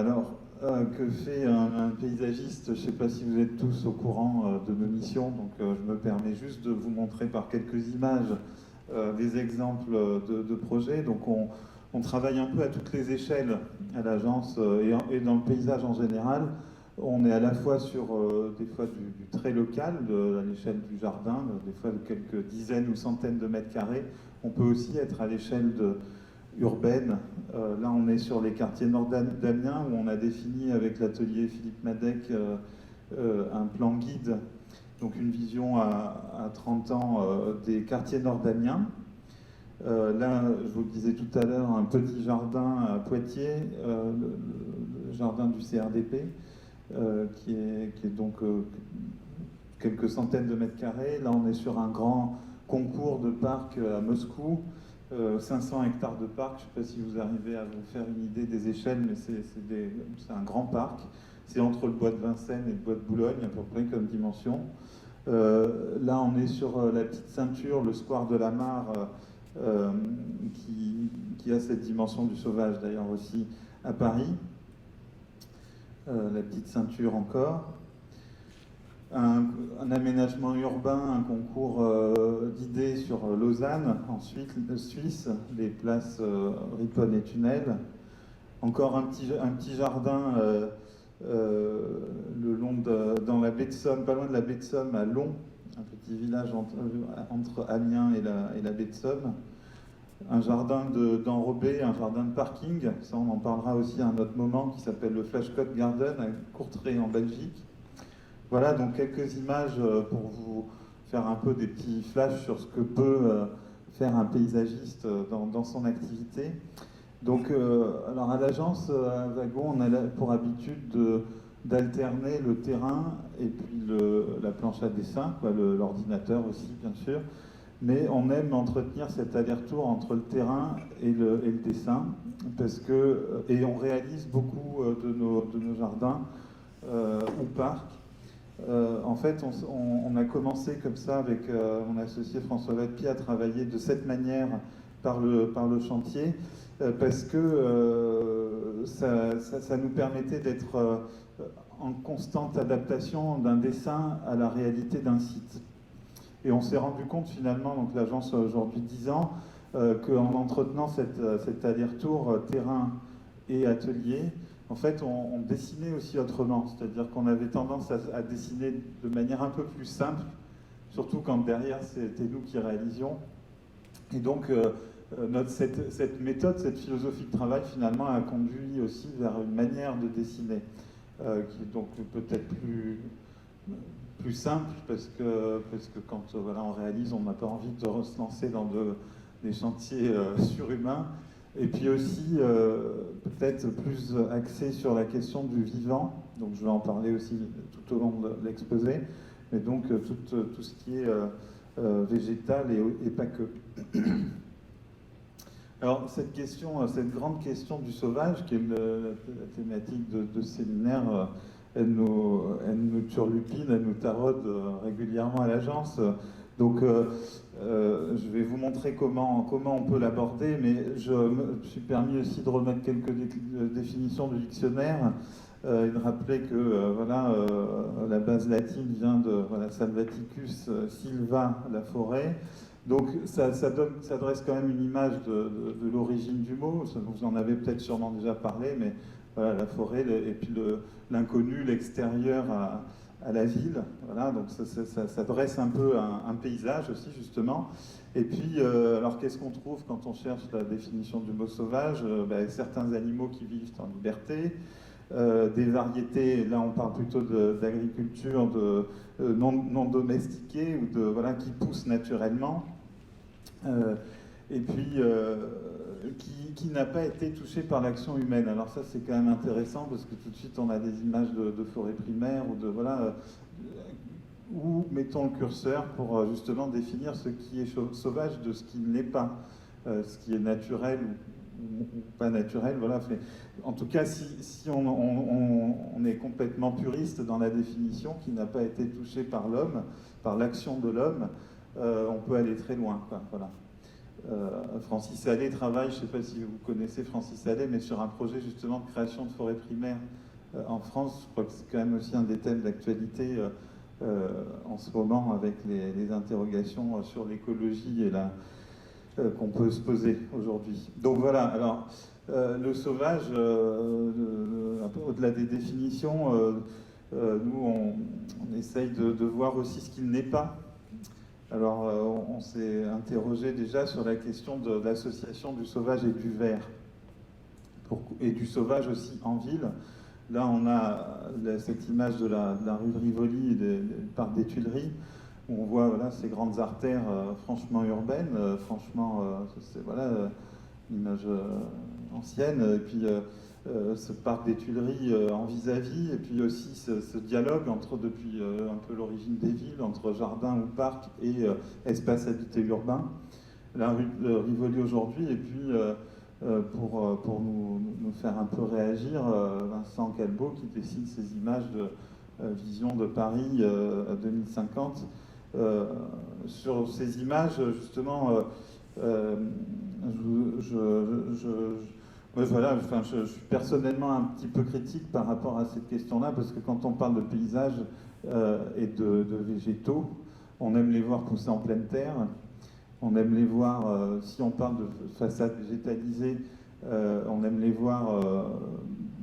Que fait un paysagiste? Je ne sais pas si vous êtes tous au courant de nos missions, donc je me permets juste de vous montrer par quelques images des exemples de projets. Donc on travaille un peu à toutes les échelles à l'agence et dans le paysage en général. On est à la fois sur des fois du très local, à l'échelle du jardin, des fois de quelques dizaines ou centaines de mètres carrés. On peut aussi être à l'échelle urbaine. Là, on est sur les quartiers nord d'Amiens où on a défini avec l'atelier Philippe Madec un plan guide, donc une vision à 30 ans des quartiers nord d'Amiens. Là, je vous le disais tout à l'heure, un petit jardin à Poitiers, le jardin du CRDP, qui est donc quelques centaines de mètres carrés. Là, on est sur un grand concours de parcs à Moscou, 500 hectares de parc. Je ne sais pas si vous arrivez à vous faire une idée des échelles, mais c'est un grand parc. C'est entre le bois de Vincennes et le bois de Boulogne, à peu près comme dimension. Là, on est sur la petite ceinture, le square de la Mare, qui a cette dimension du sauvage d'ailleurs aussi à Paris. La petite ceinture encore. Un aménagement urbain, un concours d'idées sur Lausanne, ensuite Suisse, les places Riponne et Tunnel. Encore un petit jardin le long dans la baie de Somme, pas loin de la baie de Somme, à Long, un petit village entre Amiens et la baie de Somme. Un jardin d'enrobé, un jardin de parking, ça on en parlera aussi à un autre moment, qui s'appelle le Flashcode Garden à Courtrai en Belgique. Voilà donc quelques images pour vous faire un peu des petits flashs sur ce que peut faire un paysagiste dans son activité. Donc, alors à l'agence à Wagon, on a pour habitude d'alterner le terrain et puis la planche à dessin, l'ordinateur aussi bien sûr. Mais on aime entretenir cet aller-retour entre le terrain et le dessin, et on réalise beaucoup de nos jardins ou parcs. En fait, on a commencé comme ça avec mon associé François Vatpied à travailler de cette manière par le chantier, parce que ça nous permettait d'être en constante adaptation d'un dessin à la réalité d'un site. Et on s'est rendu compte finalement, donc l'agence a aujourd'hui 10 ans, qu'en entretenant cet aller-retour terrain et atelier, en fait on dessinait aussi autrement. C'est-à-dire qu'on avait tendance à dessiner de manière un peu plus simple, surtout quand derrière c'était nous qui réalisions. Et donc cette méthode, cette philosophie de travail finalement a conduit aussi vers une manière de dessiner qui est donc peut-être plus simple, parce que quand on réalise, on n'a pas envie de se lancer dans des chantiers surhumains, et puis aussi peut-être plus axé sur la question du vivant, donc je vais en parler aussi tout au long de l'exposé, mais donc tout ce qui est végétal et pas que. Alors cette grande question du sauvage, qui est la thématique de ce séminaire, elle nous turlupine, elle nous taraude régulièrement à l'agence. Donc je vais vous montrer comment on peut l'aborder, mais je me suis permis aussi de remettre quelques définitions du dictionnaire et de rappeler que la base latine vient de Salvaticus silva, la forêt. Donc ça dresse quand même une image de l'origine du mot. Vous en avez peut-être sûrement déjà parlé, mais voilà, la forêt et puis l'inconnu, l'extérieur à la ville. Voilà, donc ça dresse un peu un paysage aussi justement. Et puis alors qu'est-ce qu'on trouve quand on cherche la définition du mot sauvage? Certains animaux qui vivent en liberté. Des variétés, là on parle plutôt d'agriculture non domestiquée ou qui poussent naturellement, et puis qui n'a pas été touchée par l'action humaine. Alors ça c'est quand même intéressant, parce que tout de suite on a des images de forêt primaire ou où mettons le curseur pour justement définir ce qui est sauvage de ce qui ne l'est pas, ce qui est naturel ou pas naturel. Voilà. En tout cas, si on est complètement puriste dans la définition, qui n'a pas été touchée par l'homme, par l'action de l'homme, on peut aller très loin. Voilà. Francis Allais travaille, je ne sais pas si vous connaissez Francis Allais, mais sur un projet justement de création de forêts primaires en France. Je crois que c'est quand même aussi un des thèmes d'actualité en ce moment avec les interrogations sur l'écologie et qu'on peut se poser aujourd'hui. Donc voilà, alors le sauvage, un peu au-delà des définitions, nous on essaye de voir aussi ce qu'il n'est pas. Alors on s'est interrogé déjà sur la question de l'association du sauvage et du vert, et du sauvage aussi en ville. Là, on a cette image de la rue de Rivoli et du parc des Tuileries, où on voit voilà, ces grandes artères franchement urbaines, c'est voilà, une image ancienne, et puis ce parc des Tuileries en vis-à-vis, et puis aussi ce dialogue depuis un peu l'origine des villes, entre jardin ou parc et espace habité urbain. La rue de Rivoli aujourd'hui, et puis pour nous faire un peu réagir, Vincent Calbeau qui dessine ces images de vision de Paris 2050. Sur ces images, justement, voilà, enfin, je suis personnellement un petit peu critique par rapport à cette question-là, parce que quand on parle de paysages et de végétaux, on aime les voir pousser en pleine terre. On aime les voir, si on parle de façades végétalisées, on aime les voir,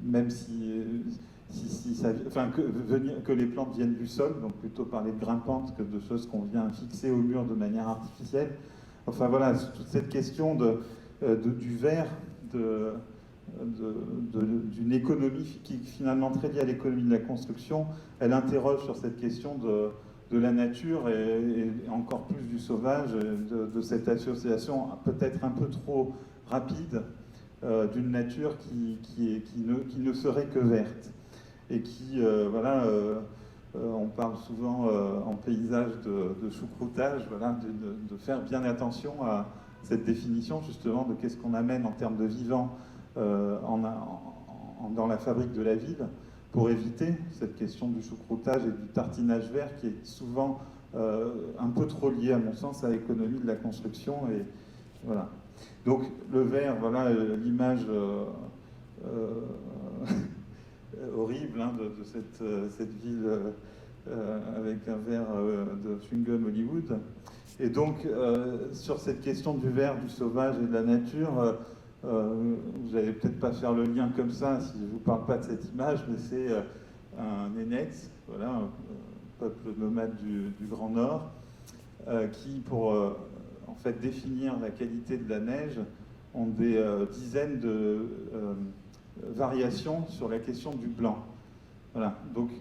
même si ça, enfin, que les plantes viennent du sol, donc plutôt parler de grimpantes que de choses qu'on vient fixer au mur de manière artificielle. Enfin voilà, toute cette question du vert, d'une économie qui est finalement très liée à l'économie de la construction, elle interroge sur cette question de la nature et encore plus du sauvage, de cette association peut-être un peu trop rapide d'une nature qui ne serait que verte. Et qui, voilà, on parle souvent en paysage de choucroutage, voilà, de faire bien attention à cette définition justement de qu'est-ce qu'on amène en termes de vivant dans la fabrique de la ville, pour éviter cette question du choucroutage et du tartinage vert qui est souvent un peu trop lié, à mon sens, à l'économie de la construction. Et voilà. Donc le vert, voilà l'image horrible hein, de cette ville avec un vert de chewing-gum Hollywood. Et donc sur cette question du vert, du sauvage et de la nature, vous n'allez peut-être pas faire le lien comme ça si je ne vous parle pas de cette image, mais c'est un Nénètse, voilà, un peuple nomade du Grand Nord, qui, pour en fait définir la qualité de la neige, ont des dizaines de variations sur la question du blanc. Voilà, donc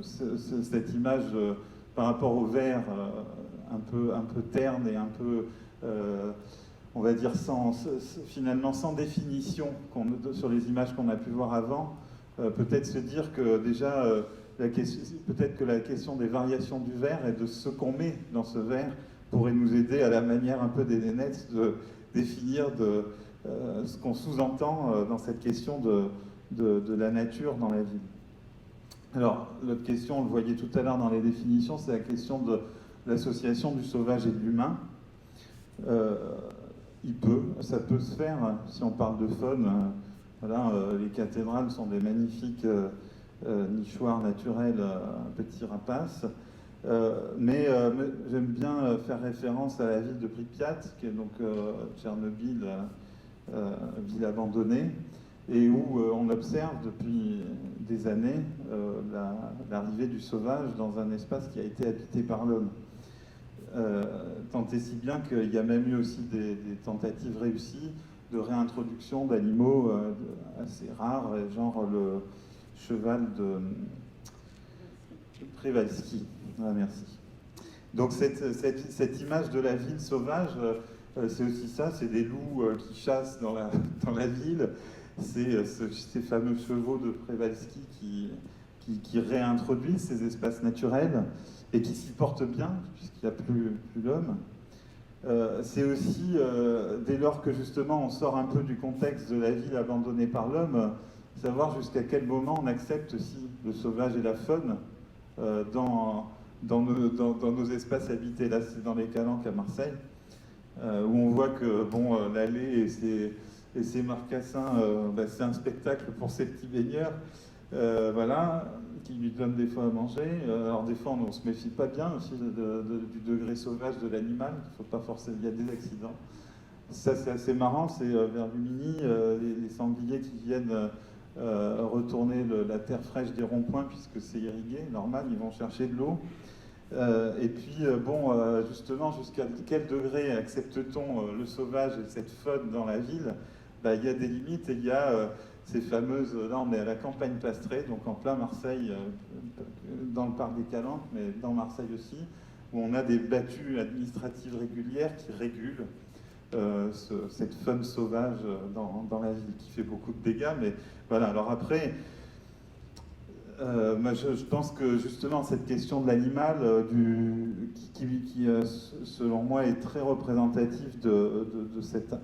cette image par rapport au vert un peu terne et un peu on va dire finalement sans définition sur les images qu'on a pu voir avant, peut-être se dire que déjà, peut-être que la question des variations du verre et de ce qu'on met dans ce verre pourrait nous aider à la manière un peu des Nénètses de définir ce qu'on sous-entend dans cette question de la nature dans la ville. Alors, l'autre question, on le voyait tout à l'heure dans les définitions, c'est la question de l'association du sauvage et de l'humain. Ça peut se faire, si on parle de faune, voilà, les cathédrales sont des magnifiques nichoirs naturels, petits rapaces, mais j'aime bien faire référence à la ville de Pripyat, qui est donc Tchernobyl, ville abandonnée, et où on observe depuis des années l'arrivée du sauvage dans un espace qui a été habité par l'homme. Tant et si bien qu'il y a même eu aussi des tentatives réussies de réintroduction d'animaux assez rares, genre le cheval de Przewalski. Ah, merci. Donc cette image de la ville sauvage, c'est aussi ça, c'est des loups qui chassent dans la ville, c'est ces fameux chevaux de Przewalski qui réintroduisent ces espaces naturels et qui s'y portent bien, puisqu'il n'y a plus l'homme. C'est aussi, dès lors que justement on sort un peu du contexte de la ville abandonnée par l'homme, savoir jusqu'à quel moment on accepte aussi le sauvage et la faune dans nos espaces habités. Là, c'est dans les Calanques à Marseille. où on voit que bon, l'allée et ses marcassins, c'est un spectacle pour ces petits baigneurs, voilà, qui lui donnent des fois à manger. Alors des fois, on se méfie pas bien aussi du degré sauvage de l'animal, il faut pas forcément, il y a des accidents. Ça, c'est assez marrant, c'est vers Lumini, les sangliers qui viennent retourner la terre fraîche des ronds-points, puisque c'est irrigué, normal, ils vont chercher de l'eau. Et puis, justement, jusqu'à quel degré accepte-t-on le sauvage et cette faune dans la ville? Il y a des limites et il y a ces fameuses... Là, on est à la campagne pastrée, donc en plein Marseille, dans le parc des Calanques, mais dans Marseille aussi, où on a des battues administratives régulières qui régulent cette faune sauvage dans la ville, qui fait beaucoup de dégâts. Mais voilà, alors après... moi, je pense que justement cette question de l'animal, qui, selon moi, est très représentative de cette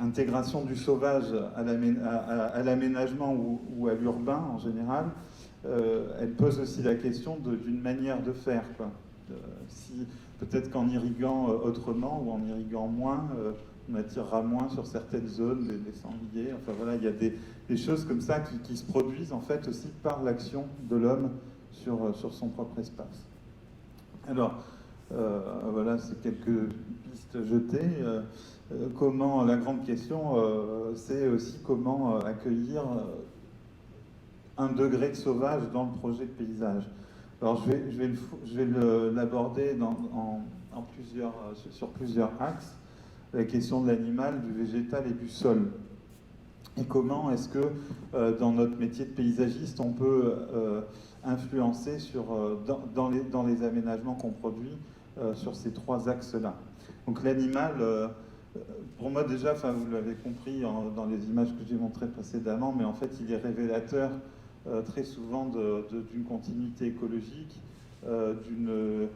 intégration du sauvage à l'aménagement ou à l'urbain en général, elle pose aussi la question d'une manière de faire, quoi. Si, peut-être qu'en irriguant autrement ou en irriguant moins, on attirera moins sur certaines zones des sangliers. Enfin voilà, il y a des choses comme ça qui se produisent en fait aussi par l'action de l'homme sur son propre espace. Alors, voilà, c'est quelques pistes jetées. La grande question, c'est aussi comment accueillir un degré de sauvage dans le projet de paysage. Alors, je vais l'aborder sur plusieurs axes. La question de l'animal, du végétal et du sol. Et comment est-ce que dans notre métier de paysagiste, on peut influencer dans les aménagements qu'on produit sur ces trois axes-là. Donc l'animal, pour moi déjà, vous l'avez compris dans les images que j'ai montrées précédemment, mais en fait il est révélateur très souvent d'une continuité écologique, de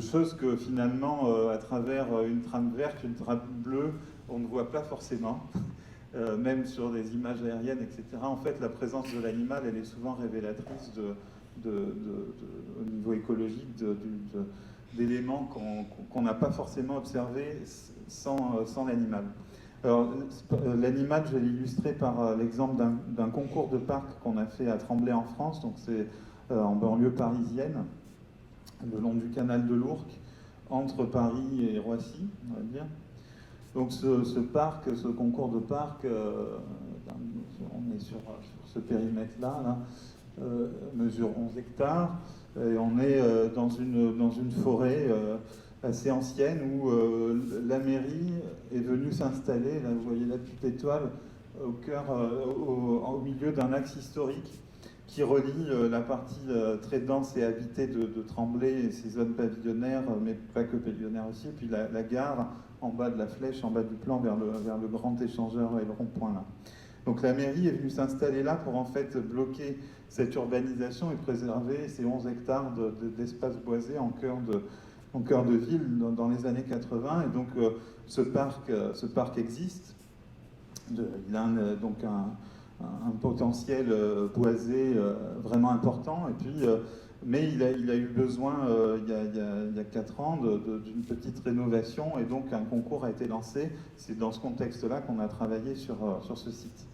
choses que finalement, à travers une trame verte, une trame bleue, on ne voit pas forcément, même sur des images aériennes, etc. En fait, la présence de l'animal, elle est souvent révélatrice au niveau écologique d'éléments qu'on n'a pas forcément observés sans l'animal. Alors, l'animal, je vais l'illustrer par l'exemple d'un concours de parc qu'on a fait à Tremblay en France, donc c'est en banlieue parisienne, le long du canal de l'Ourcq, entre Paris et Roissy, on va dire. Donc ce concours de parc, on est sur ce périmètre-là, mesure 11 hectares, et on est dans une forêt assez ancienne où la mairie est venue s'installer, là vous voyez la petite étoile, au milieu d'un axe historique qui relie la partie très dense et habitée de Tremblay et ses zones pavillonnaires, mais pas que pavillonnaires aussi, et puis la gare en bas de la flèche, en bas du plan, vers le grand échangeur et le rond-point là. Donc la mairie est venue s'installer là pour en fait bloquer cette urbanisation et préserver ces 11 hectares d'espace boisé en cœur de ville dans les années 80. Et donc ce parc existe. Il a donc un potentiel boisé vraiment important. Et puis, mais il a eu besoin, il y a 4 ans, d'une petite rénovation, et donc un concours a été lancé. C'est dans ce contexte-là qu'on a travaillé sur ce site.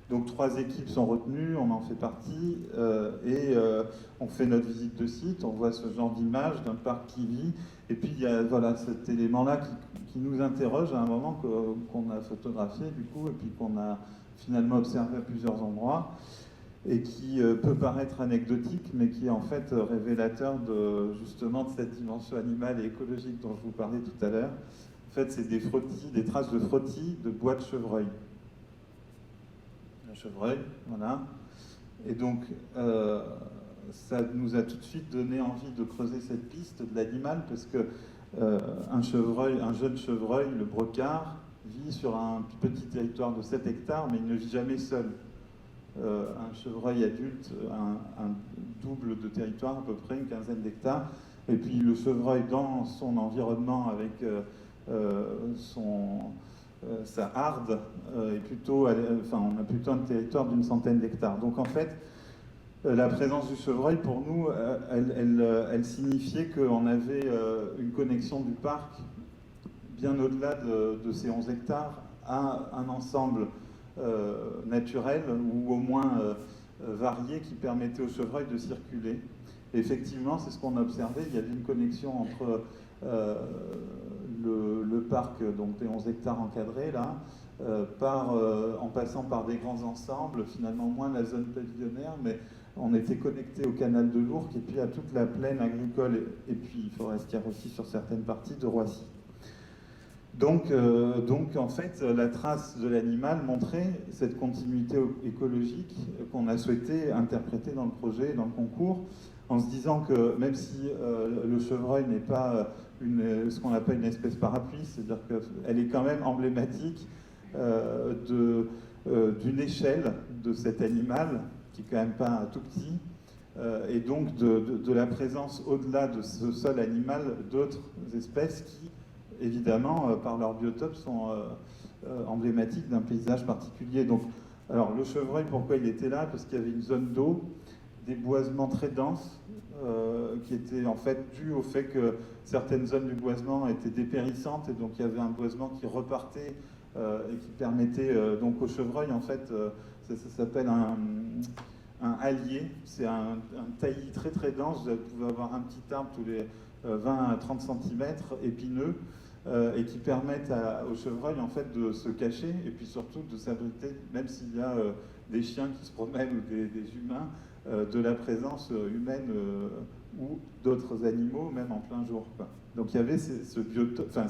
Donc 3 équipes sont retenues, on en fait partie, et on fait notre visite de site, on voit ce genre d'image d'un parc qui vit, et puis il y a cet élément-là qui nous interroge à un moment qu'on a photographié du coup, et puis qu'on a finalement observé à plusieurs endroits, et qui peut paraître anecdotique, mais qui est en fait révélateur justement de cette dimension animale et écologique dont je vous parlais tout à l'heure. En fait, c'est des traces de frottis de bois de chevreuil. Le chevreuil, voilà. Et donc, ça nous a tout de suite donné envie de creuser cette piste de l'animal, parce que un jeune chevreuil, le brocard, vit sur un petit territoire de 7 hectares, mais il ne vit jamais seul. Un chevreuil adulte a un double de territoire, à peu près une quinzaine d'hectares, et puis le chevreuil dans son environnement avec sa harde est plutôt, on a plutôt un territoire d'une centaine d'hectares. Donc en fait, La présence du chevreuil, pour nous, elle signifiait qu'on avait une connexion du parc bien au-delà de ces 11 hectares à un ensemble naturel ou au moins varié qui permettait au chevreuil de circuler. Et effectivement, c'est ce qu'on a observé, il y avait une connexion entre le parc, donc des 11 hectares encadrés là, en passant par des grands ensembles, finalement moins la zone pavillonnaire, mais on était connecté au canal de l'Ourcq et puis à toute la plaine agricole et puis forestière aussi sur certaines parties de Roissy. Donc en fait, la trace de l'animal montrait cette continuité écologique qu'on a souhaité interpréter dans le projet, dans le concours, en se disant que même si le chevreuil n'est pas ce qu'on appelle une espèce parapluie, c'est-à-dire qu'elle est quand même emblématique d'une échelle de cet animal, qui est quand même pas tout petit, et donc de la présence au-delà de ce seul animal d'autres espèces qui, évidemment, par leur biotope, sont emblématiques d'un paysage particulier. Donc, alors, le chevreuil, pourquoi il était là? Parce qu'il y avait une zone d'eau, des boisements très denses, qui étaient en fait dus au fait que certaines zones du boisement étaient dépérissantes, et donc il y avait un boisement qui repartait et qui permettait donc au chevreuil, en fait, ça s'appelle un hallier, c'est un taillis très très dense. Vous pouvez avoir un petit arbre tous les 20 à 30 cm, épineux, et qui permettent au chevreuil en fait de se cacher et puis surtout de s'abriter, même s'il y a des chiens qui se promènent ou des humains, de la présence humaine ou d'autres animaux, même en plein jour, quoi. Donc il y avait ce biotope, enfin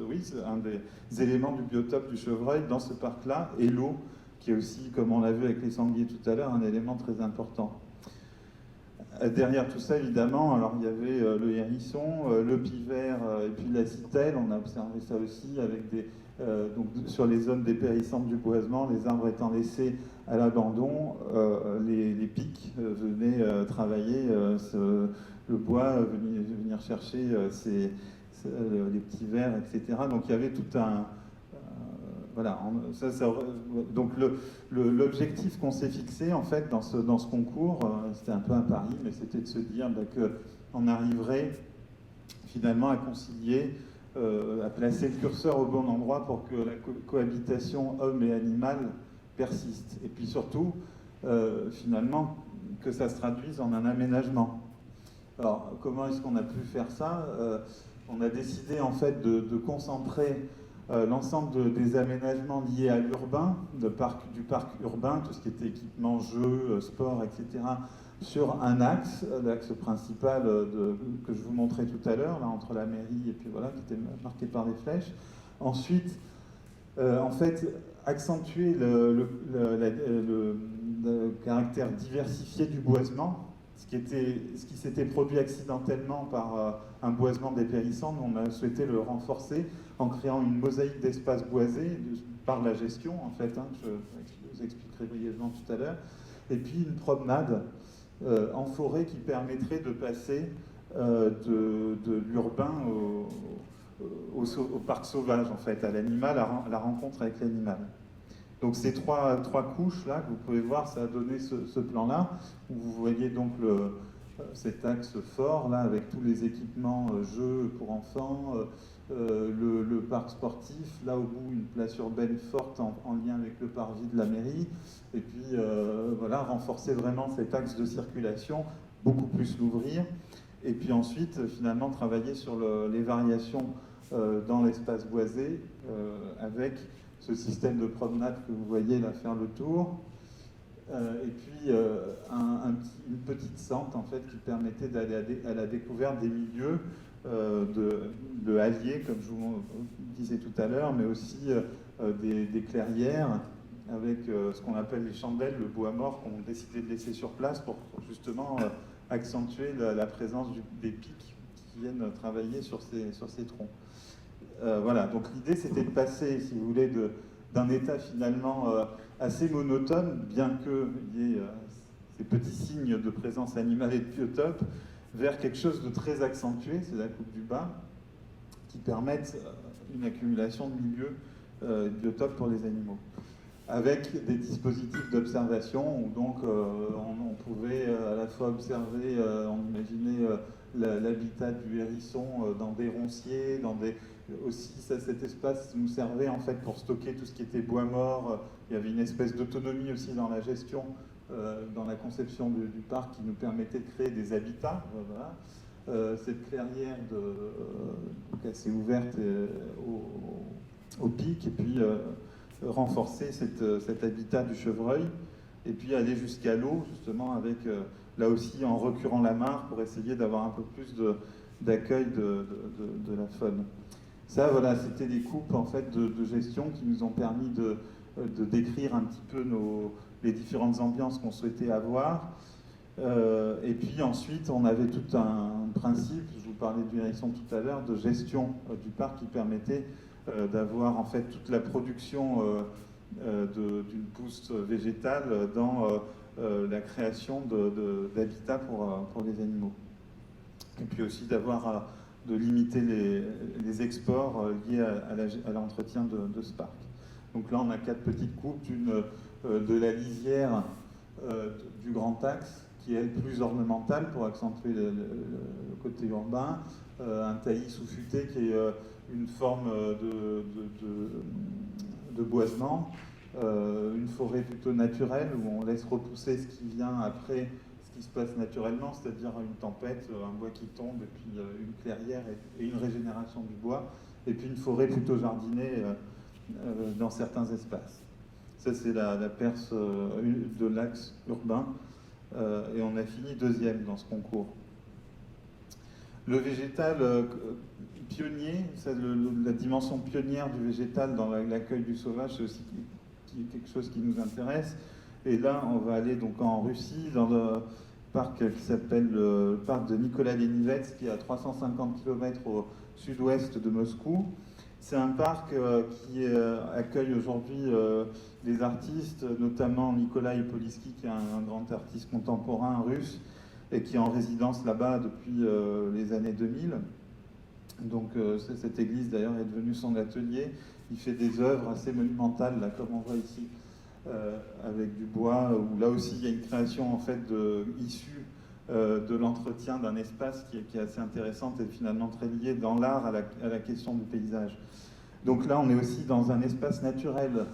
oui, c'est un des éléments du biotope du chevreuil dans ce parc-là, et l'eau, qui est aussi, comme on l'a vu avec les sangliers tout à l'heure, un élément très important. Derrière tout ça, évidemment, alors il y avait le hérisson, le pivert et puis la citelle. On a observé ça aussi avec donc sur les zones dépérissantes du boisement, les arbres étant laissés à l'abandon, les pics venaient travailler le bois, venir chercher les petits vers, etc. Donc il y avait tout un... voilà, donc l'objectif qu'on s'est fixé en fait dans ce concours, c'était un peu un pari, mais c'était de se dire qu'on arriverait finalement à concilier, à placer le curseur au bon endroit pour que la cohabitation homme et animal persiste. Et puis surtout, finalement, que ça se traduise en un aménagement. Alors, comment est-ce qu'on a pu faire ça? On a décidé en fait de concentrer l'ensemble des aménagements liés à l'urbain, du parc urbain, tout ce qui était équipement, jeux, sport, etc., sur un axe, l'axe principal que je vous montrais tout à l'heure, là, entre la mairie et puis voilà, qui était marqué par des flèches. Ensuite, en fait, accentuer le caractère diversifié du boisement, ce qui s'était produit accidentellement par un boisement dépérissant. Nous, on a souhaité le renforcer en créant une mosaïque d'espaces boisés par la gestion, en fait, hein, je vous expliquerai brièvement tout à l'heure. Et puis une promenade en forêt qui permettrait de passer de l'urbain au parc sauvage, en fait, à l'animal, à la rencontre avec l'animal. Donc ces trois couches là que vous pouvez voir, ça a donné ce plan-là, où vous voyez donc cet axe fort là avec tous les équipements jeux pour enfants, le parc sportif, là au bout une place urbaine forte en lien avec le parvis de la mairie, et puis voilà, renforcer vraiment cet axe de circulation, beaucoup plus l'ouvrir, et puis ensuite finalement travailler sur les variations dans l'espace boisé avec ce système de promenade que vous voyez là faire le tour, et puis une petite sente en fait qui permettait d'aller à la découverte des milieux de halliers, comme je vous disais tout à l'heure, mais aussi des clairières avec ce qu'on appelle les chandelles, le bois mort qu'on a décidé de laisser sur place pour justement accentuer la présence des pics qui viennent travailler sur ces troncs. Voilà, donc l'idée c'était de passer, si vous voulez, d'un état finalement assez monotone, bien qu'il y ait ces petits signes de présence animale et de biotope, vers quelque chose de très accentué, c'est la coupe du bas, qui permettent une accumulation de milieux de biotopes pour les animaux. Avec des dispositifs d'observation où donc on pouvait fois observé, on imaginait l'habitat du hérisson dans des ronciers, aussi cet espace nous servait en fait pour stocker tout ce qui était bois mort. Il y avait une espèce d'autonomie aussi dans la gestion, dans la conception du parc qui nous permettait de créer des habitats. Voilà. Cette clairière donc assez ouverte au pic, et puis renforcer cet habitat du chevreuil, et puis aller jusqu'à l'eau, justement, avec là aussi en recurant la mare pour essayer d'avoir un peu plus d'accueil de la faune. Ça, voilà, c'était des coupes en fait de gestion qui nous ont permis de décrire un petit peu les différentes ambiances qu'on souhaitait avoir. Et puis ensuite, on avait tout un principe, je vous parlais du hérisson tout à l'heure, de gestion du parc qui permettait d'avoir en fait toute la production d'une pousse végétale dans la création d'habitats pour les animaux. Et puis aussi de limiter les exports liés à l'entretien de ce parc. Donc là, on a 4 petites coupes, une de la lisière du Grand Axe, qui est elle plus ornementale pour accentuer le côté urbain, un taillis sous-futé qui est une forme de boisement, une forêt plutôt naturelle où on laisse repousser ce qui vient après ce qui se passe naturellement, c'est-à-dire une tempête, un bois qui tombe, et puis une clairière et une régénération du bois, et puis une forêt plutôt jardinée dans certains espaces. Ça, c'est la perce de l'axe urbain, et on a fini 2e dans ce concours. Le végétal pionnier, la dimension pionnière du végétal dans l'accueil du sauvage, c'est aussi quelque chose qui nous intéresse. Et là, on va aller donc en Russie, dans le parc qui s'appelle le parc de Nicolas Lenivets, qui est à 350 km au sud-ouest de Moscou. C'est un parc qui accueille aujourd'hui des artistes, notamment Nikolai Polisky, qui est un grand artiste contemporain russe, et qui est en résidence là-bas depuis les années 2000. Donc cette église d'ailleurs est devenue son atelier. Il fait des œuvres assez monumentales, là, comme on voit ici, avec du bois, où là aussi il y a une création en fait issue de l'entretien d'un espace qui est assez intéressante et finalement très liée dans l'art à la question du paysage. Donc là on est aussi dans un espace naturel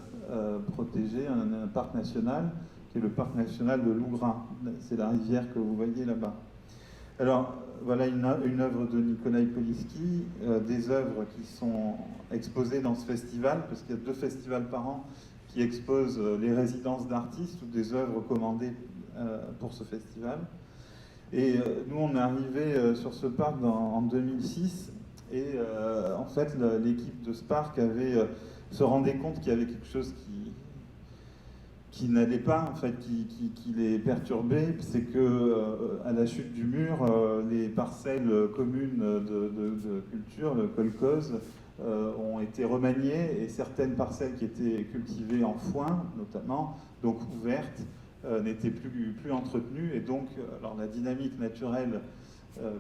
protégé, un parc national, qui est le parc national de Lougra. C'est la rivière que vous voyez là-bas. Alors, voilà une œuvre de Nikolai Polisky, des œuvres qui sont exposées dans ce festival, parce qu'il y a 2 festivals par an qui exposent les résidences d'artistes ou des œuvres commandées pour ce festival. Et nous, on est arrivé sur ce parc en 2006, et en fait, l'équipe de ce parc se rendait compte qu'il y avait quelque chose qui n'allait pas, en fait, qui les perturbait, c'est que à la chute du mur, les parcelles communes de culture, le kolkhoz, ont été remaniées, et certaines parcelles qui étaient cultivées en foin, notamment, donc ouvertes, n'étaient plus entretenues, et donc alors la dynamique naturelle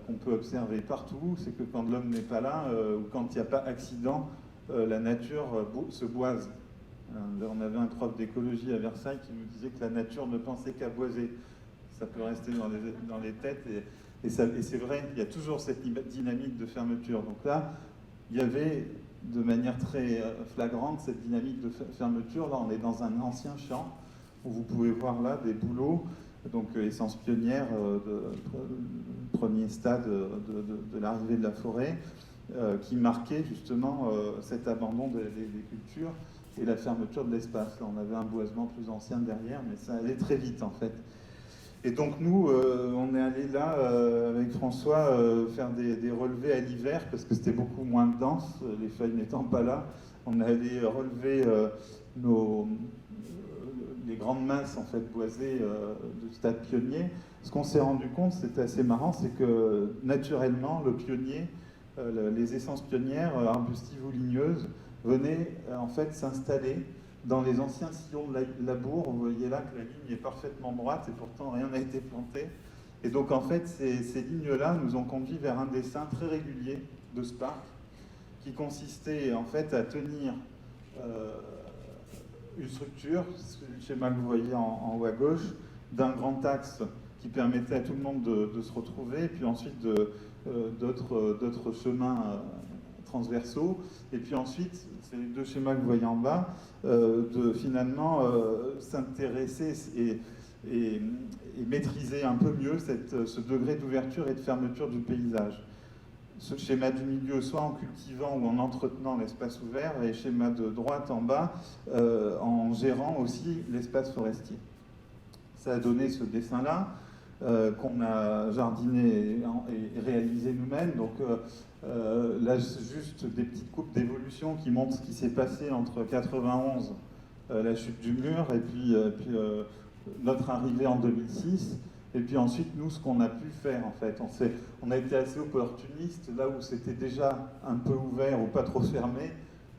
qu'on peut observer partout, c'est que quand l'homme n'est pas là, ou quand il n'y a pas accident, la nature se boise. On avait un prof d'écologie à Versailles qui nous disait que la nature ne pensait qu'à boiser. Ça peut rester dans les têtes, et c'est vrai, il y a toujours cette dynamique de fermeture. Donc là, il y avait de manière très flagrante cette dynamique de fermeture. Là, on est dans un ancien champ où vous pouvez voir là des bouleaux, donc essence pionnière, premier stade de l'arrivée de la forêt, qui marquait justement cet abandon des cultures et la fermeture de l'espace. Là, on avait un boisement plus ancien derrière, mais ça allait très vite en fait. Et donc nous, on est allé là, avec François, faire des relevés à l'hiver, parce que c'était beaucoup moins dense, les feuilles n'étant pas là. On est allé relever les grandes masses en fait boisées du stade pionnier. Ce qu'on s'est rendu compte, c'était assez marrant, c'est que naturellement, le pionnier, les essences pionnières, arbustives ou ligneuses, venaient en fait s'installer dans les anciens sillons de labour. Vous voyez là que la ligne est parfaitement droite et pourtant rien n'a été planté. Et donc en fait, ces lignes-là nous ont conduit vers un dessin très régulier de ce parc qui consistait en fait à tenir une structure, le schéma que vous voyez en haut à gauche, d'un grand axe qui permettait à tout le monde de se retrouver, et puis ensuite d'autres chemins transversaux, et puis ensuite, c'est les deux schémas que vous voyez en bas, de finalement s'intéresser et maîtriser un peu mieux ce degré d'ouverture et de fermeture du paysage. Ce schéma du milieu, soit en cultivant ou en entretenant l'espace ouvert, et schéma de droite en bas, en gérant aussi l'espace forestier. Ça a donné ce dessin-là, qu'on a jardiné et réalisé nous-mêmes. Donc là, c'est juste des petites coupes d'évolution qui montrent ce qui s'est passé entre 91, la chute du mur, et puis notre arrivée en 2006. Et puis ensuite, nous, ce qu'on a pu faire, en fait, on a été assez opportuniste, là où c'était déjà un peu ouvert ou pas trop fermé,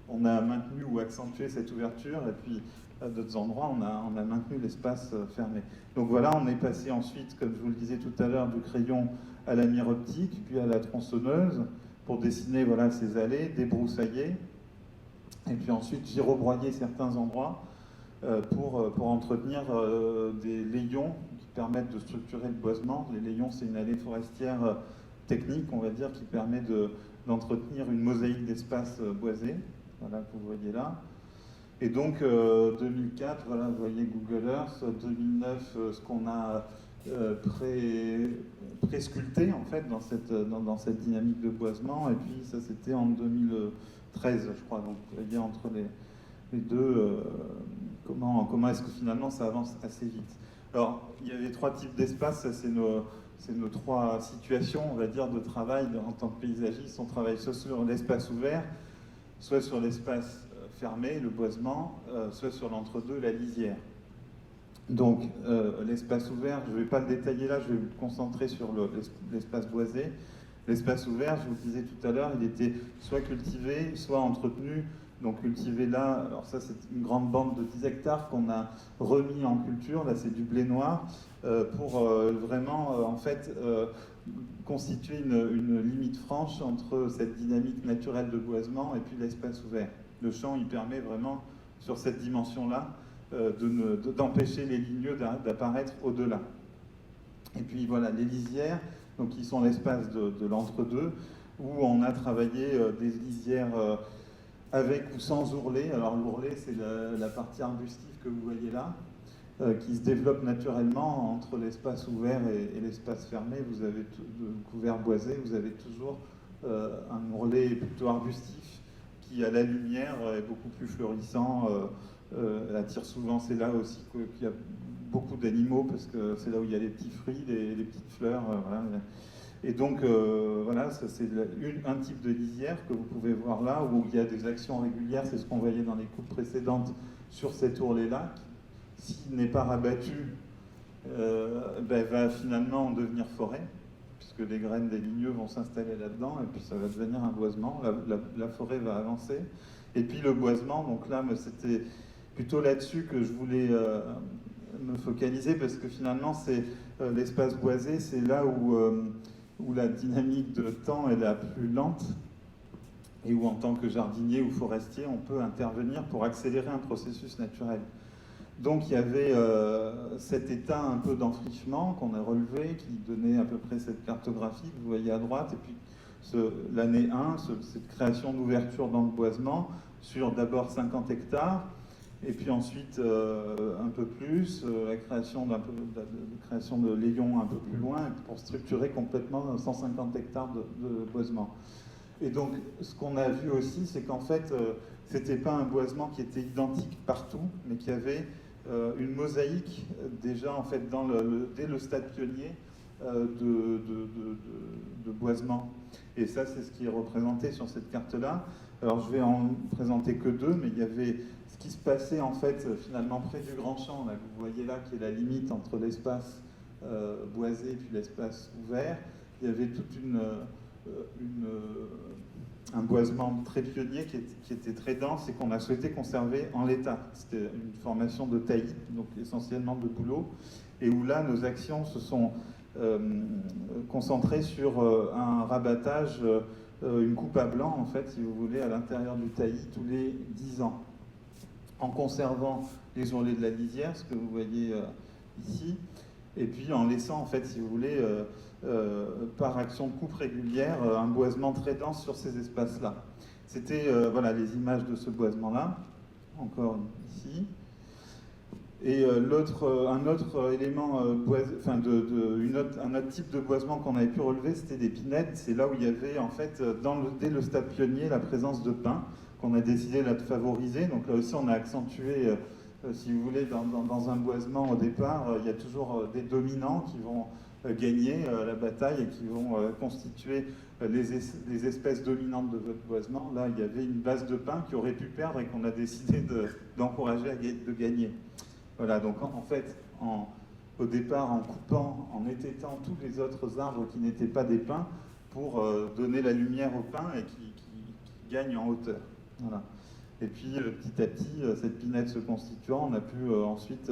on a maintenu ou accentué cette ouverture, et puis à d'autres endroits, on a maintenu l'espace fermé. Donc voilà, on est passé ensuite, comme je vous le disais tout à l'heure, du crayon à la mire optique, puis à la tronçonneuse, pour dessiner voilà, ces allées, débroussailler, et puis ensuite girobroyer certains endroits pour entretenir des layons qui permettent de structurer le boisement. Les layons, c'est une allée forestière technique, on va dire, qui permet d'entretenir une mosaïque d'espaces boisés, voilà, que vous voyez là. Et donc, 2004, voilà, vous voyez Google Earth, 2009, ce qu'on a pré-sculpté, en fait, dans cette dynamique de boisement, et puis ça, c'était en 2013, je crois. Donc, vous voyez, entre les deux, comment est-ce que finalement ça avance assez vite. Alors, il y avait trois types d'espaces, c'est nos trois situations, on va dire, de travail en tant que paysagiste. On travaille soit sur l'espace ouvert, soit sur l'espace fermé, le boisement, soit sur l'entre-deux, la lisière. Donc, l'espace ouvert, je ne vais pas le détailler là, je vais me concentrer sur l'espace boisé. L'espace ouvert, je vous le disais tout à l'heure, il était soit cultivé, soit entretenu. Donc cultivé là, alors ça c'est une grande bande de 10 hectares qu'on a remis en culture, là c'est du blé noir, pour vraiment en fait constituer une limite franche entre cette dynamique naturelle de boisement et puis l'espace ouvert. Le champ il permet vraiment sur cette dimension-là d'empêcher les ligneux d'apparaître au-delà. Et puis voilà, les lisières, donc qui sont l'espace de l'entre-deux, où on a travaillé des lisières avec ou sans ourlet. Alors l'ourlet, c'est la partie arbustive que vous voyez là, qui se développe naturellement entre l'espace ouvert et l'espace fermé. Vous avez de couvert boisé, vous avez toujours un ourlet plutôt arbustif qui, à la lumière, est beaucoup plus florissant, attire souvent. C'est là aussi qu'il y a beaucoup d'animaux, parce que c'est là où il y a les petits fruits, les petites fleurs. Voilà. Et donc, voilà, c'est un type de lisière que vous pouvez voir là, où il y a des actions régulières, c'est ce qu'on voyait dans les coupes précédentes sur cet ourlet-là, qui, s'il n'est pas rabattu, va finalement devenir forêt, puisque les graines des ligneux vont s'installer là-dedans, et puis ça va devenir un boisement, la forêt va avancer. Et puis le boisement, donc là, c'était plutôt là-dessus que je voulais me focaliser, parce que finalement, c'est l'espace boisé, c'est là où la dynamique de temps est la plus lente, et où en tant que jardinier ou forestier, on peut intervenir pour accélérer un processus naturel. Donc il y avait cet état un peu d'enfrichement qu'on a relevé, qui donnait à peu près cette cartographie que vous voyez à droite, et puis l'année 1, cette création d'ouverture dans le boisement, sur d'abord 50 hectares, et puis ensuite un peu plus, la création de layons un peu plus loin, pour structurer complètement 150 hectares de boisement. Et donc ce qu'on a vu aussi, c'est qu'en fait, c'était pas un boisement qui était identique partout, mais qu'il y avait une mosaïque déjà en fait dès le stade pionnier de boisement. Et ça, c'est ce qui est représenté sur cette carte-là. Alors je vais en présenter que deux, mais il y avait ce qui se passait en fait finalement près du grand champ, là, que vous voyez là, qui est la limite entre l'espace boisé et puis l'espace ouvert. Il y avait toute un boisement très pionnier qui était très dense et qu'on a souhaité conserver en l'état. C'était une formation de taillis, donc essentiellement de bouleau, et où là, nos actions se sont concentrées sur un rabattage, une coupe à blanc, en fait, si vous voulez, à l'intérieur du taillis tous les 10 ans, en conservant les ourlets de la lisière, ce que vous voyez ici, et puis en laissant, en fait, si vous voulez, par action de coupe régulière, un boisement très dense sur ces espaces-là. C'était voilà, les images de ce boisement-là, encore ici. Et un autre élément, un autre type de boisement qu'on avait pu relever, c'était des pinèdes. C'est là où il y avait, en fait, dès le stade pionnier, la présence de pins qu'on a décidé là, de favoriser. Donc là aussi, on a accentué, si vous voulez, dans un boisement au départ, il y a toujours des dominants qui vont gagner la bataille et qui vont constituer les espèces dominantes de votre boisement. Là, il y avait une base de pins qui aurait pu perdre et qu'on a décidé d'encourager de gagner. Voilà, donc en fait, au départ, en coupant, en étêtant tous les autres arbres qui n'étaient pas des pins pour donner la lumière aux pins et qui gagnent en hauteur. Voilà. Et puis, petit à petit, cette pinède se constituant, on a pu ensuite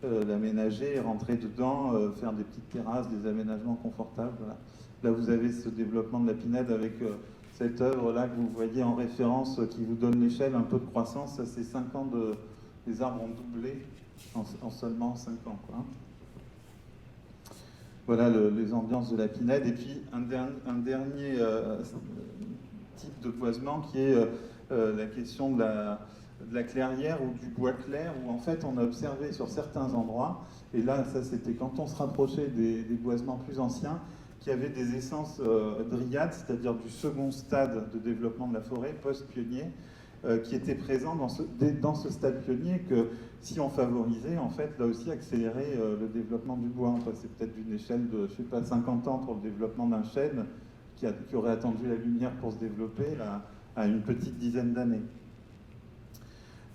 l'aménager, rentrer dedans, faire des petites terrasses, des aménagements confortables. Voilà. Là, vous avez ce développement de la pinède avec cette œuvre-là que vous voyez en référence, qui vous donne l'échelle, un peu de croissance. Ça, c'est 5 ans les arbres ont doublé en seulement 5 ans. Quoi. Voilà les ambiances de la pinède. Et puis, un dernier type de boisement qui est la question de la clairière ou du bois clair, où en fait on a observé sur certains endroits, et là ça c'était quand on se rapprochait des boisements plus anciens, qui avaient des essences dryades, c'est-à-dire du second stade de développement de la forêt, post-pionnier, qui étaient présents dans ce stade pionnier, que si on favorisait, en fait, là aussi accélérer le développement du bois. Enfin, c'est peut-être d'une échelle de, je sais pas, 50 ans pour le développement d'un chêne qui aurait attendu la lumière pour se développer, là, à une petite dizaine d'années.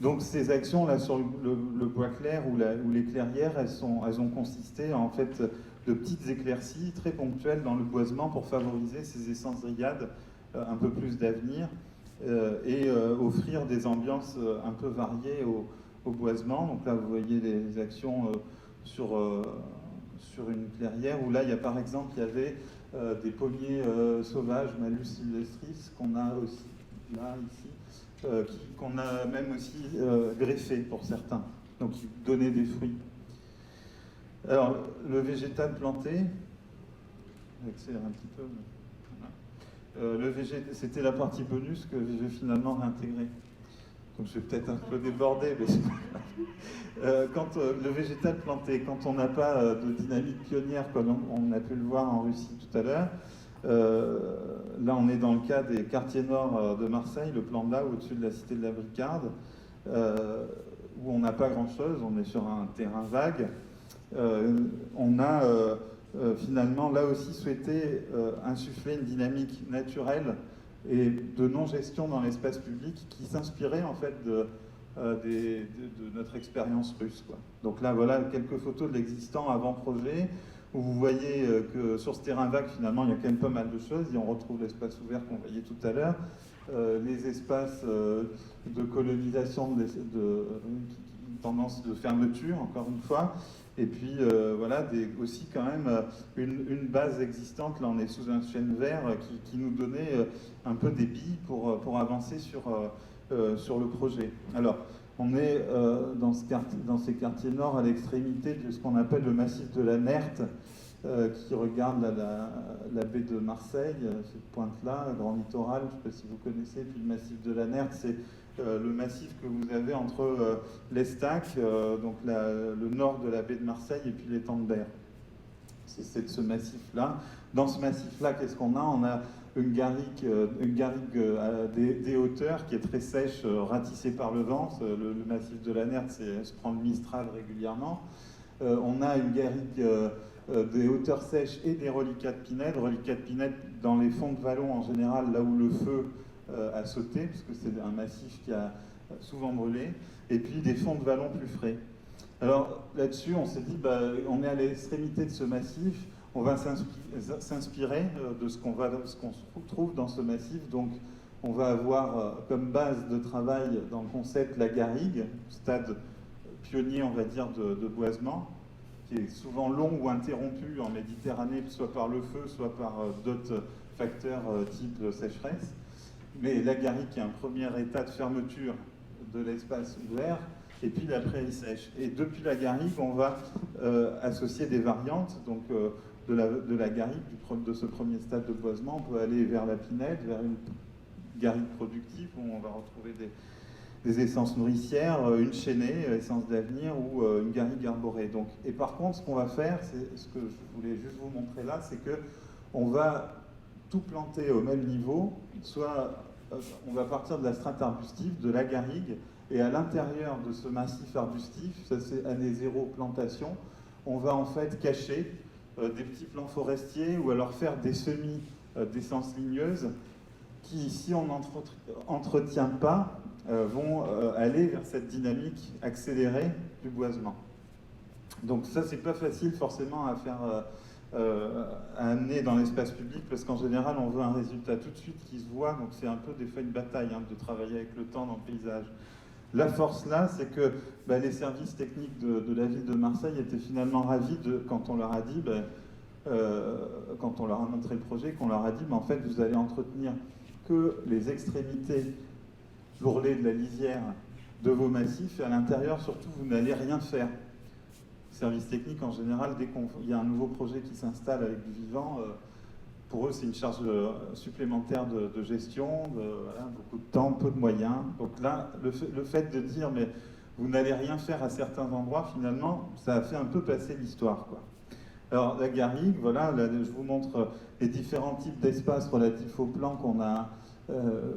Donc ces actions là sur le bois clair ou les clairières, elles ont consisté en fait de petites éclaircies très ponctuelles dans le boisement pour favoriser ces essences dryades un peu plus d'avenir et offrir des ambiances un peu variées au boisement. Donc là vous voyez les actions sur une clairière où là il y a par exemple il y avait des pommiers sauvages, Malus sylvestris, qu'on a aussi là, ici, qu'on a même aussi greffé pour certains, donc qui donnaient des fruits. Alors, le végétal planté, j'accélère un petit peu. Voilà. C'était la partie bonus que j'ai finalement réintégrée. Donc je vais peut-être un peu déborder, mais le végétal planté, quand on n'a pas de dynamique pionnière, comme on a pu le voir en Russie tout à l'heure, là, on est dans le cas des quartiers nord de Marseille, le plan de là, au-dessus de la cité de la Bricarde, où on n'a pas grand-chose, on est sur un terrain vague. On a finalement, là aussi, souhaité insuffler une dynamique naturelle et de non-gestion dans l'espace public qui s'inspirait en fait de notre expérience russe, quoi. Donc là, voilà quelques photos de l'existant avant projet, où vous voyez que sur ce terrain vague, finalement, il y a quand même pas mal de choses. Et on retrouve l'espace ouvert qu'on voyait tout à l'heure, les espaces de colonisation, tendance de fermeture, encore une fois. Et puis, voilà, aussi quand même une base existante. Là, on est sous un chêne vert qui nous donnait un peu des billes pour avancer sur le projet. Alors, on est dans ces quartiers nord à l'extrémité de ce qu'on appelle le massif de la Nerte, qui regarde la baie de Marseille, cette pointe-là, Grand Littoral, je ne sais pas si vous connaissez. Puis le massif de la Nerte, c'est le massif que vous avez entre l'Estac, donc le nord de la baie de Marseille, et puis l'étang de Berre. C'est de ce massif-là. Dans ce massif-là, qu'est-ce qu'on a? On a une garrigue des hauteurs qui est très sèche, ratissée par le vent. Le massif de la Nerte se prend le Mistral régulièrement. On a une garrigue des hauteurs sèches et des reliquats de pinède dans les fonds de vallon en général, là où le feu a sauté, puisque c'est un massif qui a souvent brûlé, et puis des fonds de vallon plus frais. Alors là-dessus, on s'est dit, on est à l'extrémité de ce massif, on va s'inspirer de ce qu'on trouve dans ce massif. Donc on va avoir comme base de travail dans le concept la garrigue, stade pionnier, on va dire, de boisement, qui est souvent long ou interrompu en Méditerranée, soit par le feu, soit par d'autres facteurs type sécheresse. Mais la garrigue, qui est un premier état de fermeture de l'espace ouvert, et puis la prairie sèche. Et depuis la garrigue, on va associer des variantes, donc de la garrigue, de ce premier stade de boisement, on peut aller vers la pinède, vers une garrigue productive, où on va retrouver des essences nourricières, une chaînée, essence d'avenir, ou une garrigue arborée. Donc, et par contre, ce qu'on va faire, c'est ce que je voulais juste vous montrer là, c'est que on va tout planter au même niveau, soit on va partir de la strate arbustive, de la garrigue, et à l'intérieur de ce massif arbustif, ça c'est année zéro plantation, on va en fait cacher des petits plants forestiers ou alors faire des semis d'essences ligneuses qui, si on n'entretient pas, vont aller vers cette dynamique accélérée du boisement. Donc ça, c'est pas facile forcément à faire, à amener dans l'espace public, parce qu'en général, on veut un résultat tout de suite qui se voit, donc c'est un peu des fois une bataille de travailler avec le temps dans le paysage. La force là, c'est que les services techniques de la ville de Marseille étaient finalement ravis quand on leur a dit, quand on leur a montré le projet, qu'on leur a dit, en fait, vous allez entretenir que les extrémités l'ourlet de la lisière de vos massifs, et à l'intérieur, surtout, vous n'allez rien faire. Service technique, en général, dès qu'il y a un nouveau projet qui s'installe avec du vivant, pour eux, c'est une charge supplémentaire de gestion, beaucoup de temps, peu de moyens. Donc là, le fait de dire, mais vous n'allez rien faire à certains endroits, finalement, ça a fait un peu passer l'histoire, quoi. Alors, la garrigue, voilà, là, je vous montre les différents types d'espaces relatifs au plan qu'on a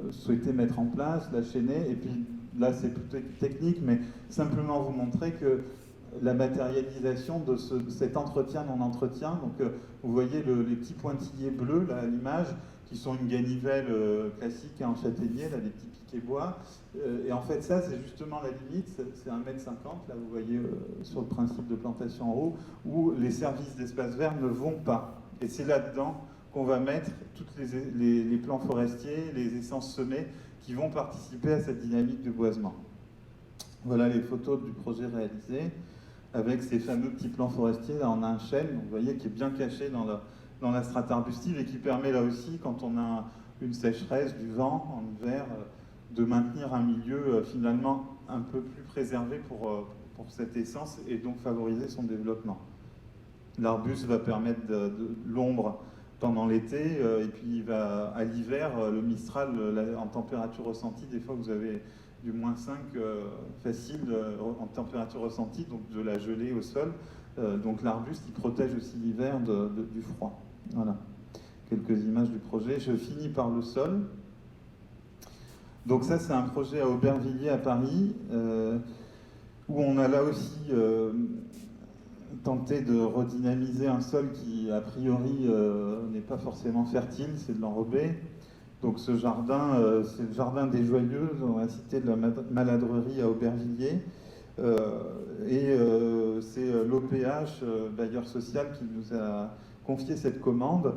souhaité mettre en place, la chaînée, et puis là, c'est plutôt technique, mais simplement vous montrer que la matérialisation de cet entretien non-entretien. Donc, vous voyez les petits pointillés bleus là, à l'image, qui sont une ganivelle classique en châtaignier, là, des petits piquets bois. Et en fait, ça, c'est justement la limite, c'est 1,50 m, là, vous voyez, sur le principe de plantation en haut, où les services d'espace vert ne vont pas. Et c'est là-dedans qu'on va mettre tous les plants forestiers, les essences semées, qui vont participer à cette dynamique de boisement. Voilà les photos du projet réalisé, avec ces fameux petits plants forestiers. Là, on a un chêne, vous voyez, qui est bien caché dans la strate arbustive et qui permet là aussi, quand on a une sécheresse, du vent en hiver, de maintenir un milieu finalement un peu plus préservé pour cette essence et donc favoriser son développement. L'arbuste va permettre de l'ombre pendant l'été et puis à l'hiver, le Mistral, en température ressentie, des fois vous avez du -5 facile en température ressentie, donc de la gelée au sol. Donc l'arbuste, il protège aussi l'hiver du froid. Voilà, quelques images du projet. Je finis par le sol. Donc ça, c'est un projet à Aubervilliers, à Paris, où on a là aussi tenté de redynamiser un sol qui, a priori, n'est pas forcément fertile, c'est de l'enrobé. Donc ce jardin, c'est le jardin des Joyeuses, dans la cité de la Maladrerie à Aubervilliers. C'est l'OPH, bailleur social, qui nous a confié cette commande.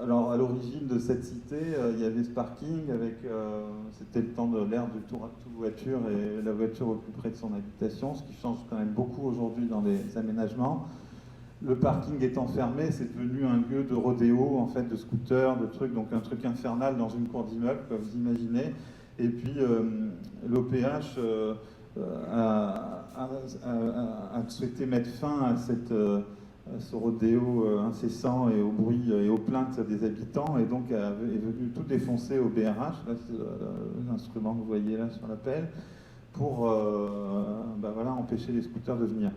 Alors à l'origine de cette cité, il y avait ce parking avec, c'était le temps de l'ère du tout voiture et la voiture au plus près de son habitation, ce qui change quand même beaucoup aujourd'hui dans les aménagements. Le parking étant fermé, c'est devenu un lieu de rodéo, en fait, de scooters, de trucs, donc un truc infernal dans une cour d'immeuble, comme vous imaginez. Et puis l'OPH a souhaité mettre fin à ce rodéo incessant et au bruit et aux plaintes des habitants, et donc est venu tout défoncer au BRH, là c'est l'instrument que vous voyez là sur la pelle, pour voilà, empêcher les scooters de venir.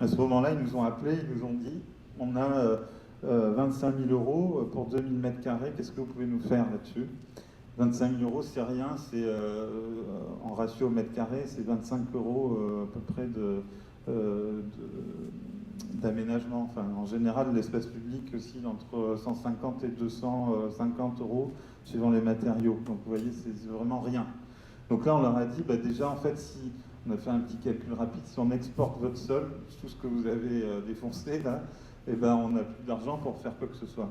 À ce moment-là, ils nous ont appelés, ils nous ont dit, on a 25 000 € pour 2000 m², qu'est-ce que vous pouvez nous faire là-dessus? 25 000 €, c'est rien, c'est en ratio au mètre carré, c'est 25 € à peu près d'aménagement. Enfin, en général, l'espace public aussi entre 150 et 250 € suivant les matériaux. Donc vous voyez, c'est vraiment rien. Donc là, on leur a dit, déjà, en fait, si on a fait un petit calcul rapide, si on exporte votre sol, tout ce que vous avez défoncé là, on n'a plus d'argent pour faire quoi que ce soit.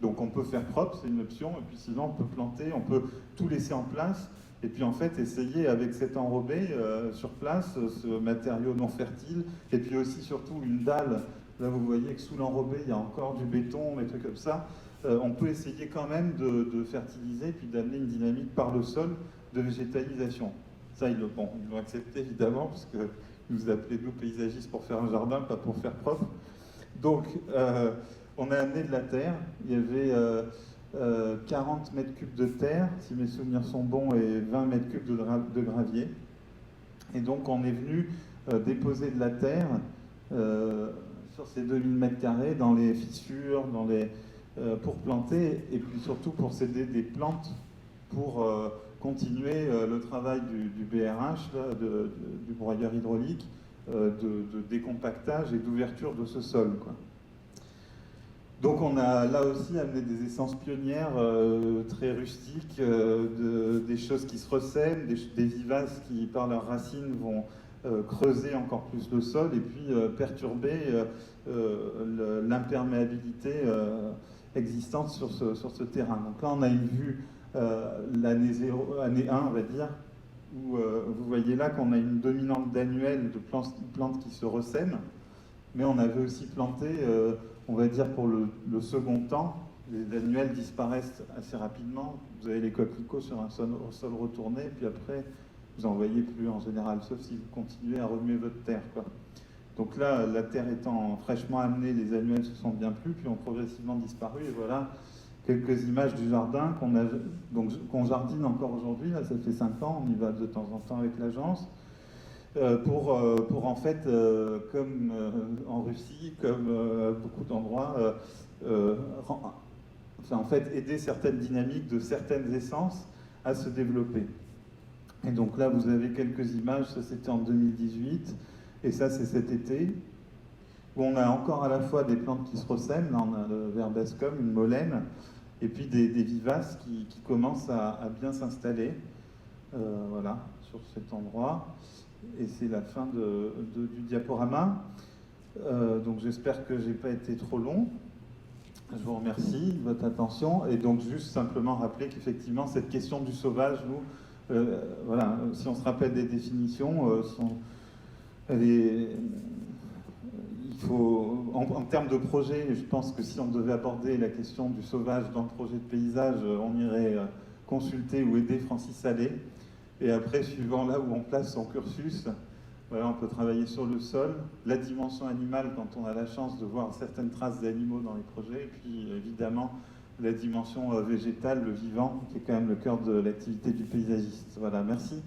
Donc on peut faire propre, c'est une option, et puis sinon on peut planter, on peut tout laisser en place, et puis en fait essayer avec cet enrobé sur place, ce matériau non fertile, et puis aussi surtout une dalle. Là vous voyez que sous l'enrobé il y a encore du béton, des trucs comme ça. On peut essayer quand même de fertiliser, puis d'amener une dynamique par le sol de végétalisation. Ça, ils l'ont accepté évidemment, parce que nous appelaient nous paysagistes pour faire un jardin, pas pour faire propre. Donc, on a amené de la terre. Il y avait 40 mètres cubes de terre, si mes souvenirs sont bons, et 20 mètres cubes de gravier. Et donc, on est venu déposer de la terre sur ces 2000 mètres carrés, dans les fissures, pour planter, et puis surtout pour céder des plantes pour continuer le travail du BRH, là, du broyeur hydraulique, de décompactage et d'ouverture de ce sol, quoi. Donc on a là aussi amené des essences pionnières très rustiques, des choses qui se ressèment, des vivaces qui par leurs racines vont creuser encore plus le sol et puis perturber l'imperméabilité existante sur ce terrain. Donc là on a une vue l'année 1, on va dire, où vous voyez là qu'on a une dominante d'annuelles, de plantes qui se ressèment, mais on avait aussi planté, on va dire pour le second temps, les annuelles disparaissent assez rapidement, vous avez les coquelicots sur un sol retourné, et puis après vous n'en voyez plus en général, sauf si vous continuez à remuer votre terre, quoi. Donc là, la terre étant fraîchement amenée, les annuelles se sont bien plus, puis ont progressivement disparu, et voilà quelques images du jardin qu'on jardine encore aujourd'hui. Là, ça fait 5 ans, on y va de temps en temps avec l'agence, pour en fait, comme en Russie, comme à beaucoup d'endroits, en fait, aider certaines dynamiques de certaines essences à se développer. Et donc là, vous avez quelques images, ça c'était en 2018, et ça c'est cet été, où on a encore à la fois des plantes qui se ressèment, là on a le verbascum, une molène, et puis des vivaces qui commencent à bien s'installer, voilà, sur cet endroit. Et c'est la fin du diaporama. Donc j'espère que je n'ai pas été trop long. Je vous remercie de votre attention. Et donc juste simplement rappeler qu'effectivement, cette question du sauvage, nous, voilà, si on se rappelle des définitions, il faut, en termes de projet, je pense que si on devait aborder la question du sauvage dans le projet de paysage, on irait consulter ou aider Francis Salé. Et après, suivant là où on place son cursus, voilà, on peut travailler sur le sol, la dimension animale quand on a la chance de voir certaines traces d'animaux dans les projets, et puis évidemment la dimension végétale, le vivant, qui est quand même le cœur de l'activité du paysagiste. Voilà, merci.